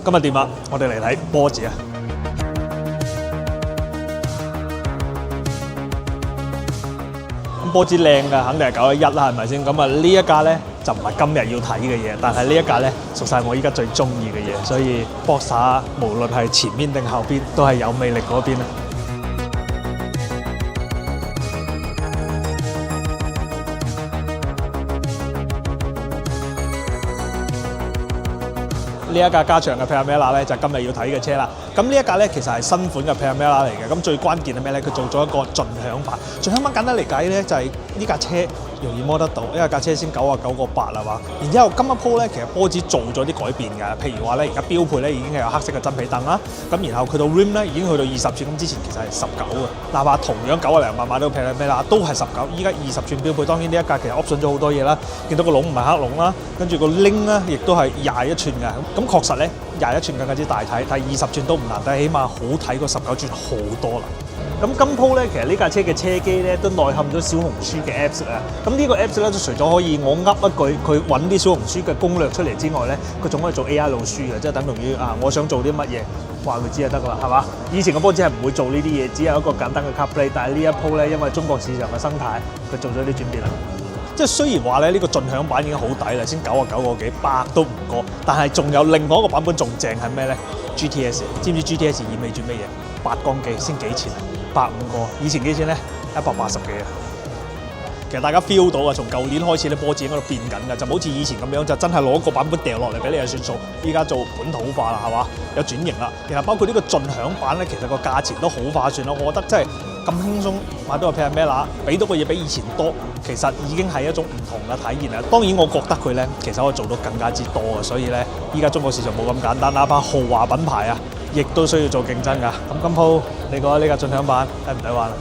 今日掂啦，我哋嚟睇波子啊！咁波子靚㗎，肯定係911啦，係咪先？咁啊呢一架咧就唔係今日要睇嘅嘢，但係呢一架咧屬晒我依家最中意嘅嘢，所以 Boxster 無論係前面定後邊都係有魅力嗰邊啊！呢一架加長嘅 Panamera 咧就係今日要睇嘅車啦。咁呢一架咧其實係新款嘅 Panamera 嚟嘅。咁最關鍵係咩咧？佢做咗一個盡享版。盡享版簡單嚟解咧就係呢架車容易摸得到，因為架車先99個8啦嘛。然之後今一鋪咧其實波子做咗啲改變㗎，譬如話咧而家標配咧已經係有黑色嘅真皮凳啦。咁然後佢到 rim 咧已經去到20寸，咁之前其實係19嘅。哪怕同樣90零萬買到 Panamera 都係19，依家20寸標配。當然呢一架其實 option 咗好多嘢啦，見到個籠唔係黑籠啦，跟住個鈴咧亦都係21寸嘅。咁確實咧21寸更加之大睇，但係20寸都唔難睇，起碼好睇過19寸好多啦。咁今鋪咧，其實呢架車嘅車機咧都內含咗小紅書嘅 Apps 啊。咁呢個 Apps 咧，除咗可以我噏一句佢揾啲小紅書嘅攻略出嚟之外咧，佢仲可以做 AI 老書嘅，即係等同於我想做啲乜嘢話佢知就得噶啦，係嘛？以前個波子係唔會做呢啲嘢，只有一個簡單嘅 CarPlay， 但係呢一鋪咧，因為中國市場嘅生態，佢做咗啲轉變啦。即係雖然話咧呢個盡享版已經好抵啦，先99個幾100都唔過，但係仲有另外一個版本仲正係咩咧 ？GTS， 知唔知 GTS 意味住乜嘢？8缸機先幾錢？150個，以前幾錢咧？180幾啊！其實大家 feel 到啊，從舊年開始咧，波子喺度變緊㗎，就唔好似以前咁樣就真係攞個版本掉落嚟俾你就算數。依家做本土化啦，係嘛？有轉型啦。然後包括呢個盡享版咧，其實個價錢都好劃算咯。我覺得真係咁輕鬆買到個 Panamera，俾到個嘢比以前多，其實已經係一種唔同嘅體驗啦。當然我覺得佢咧其實可以做到更加之多嘅，所以咧依家中國市場冇咁簡單，哪怕豪華品牌啊，亦都需要做競爭㗎。咁今鋪你覺得呢架盡享版抵唔抵玩啊？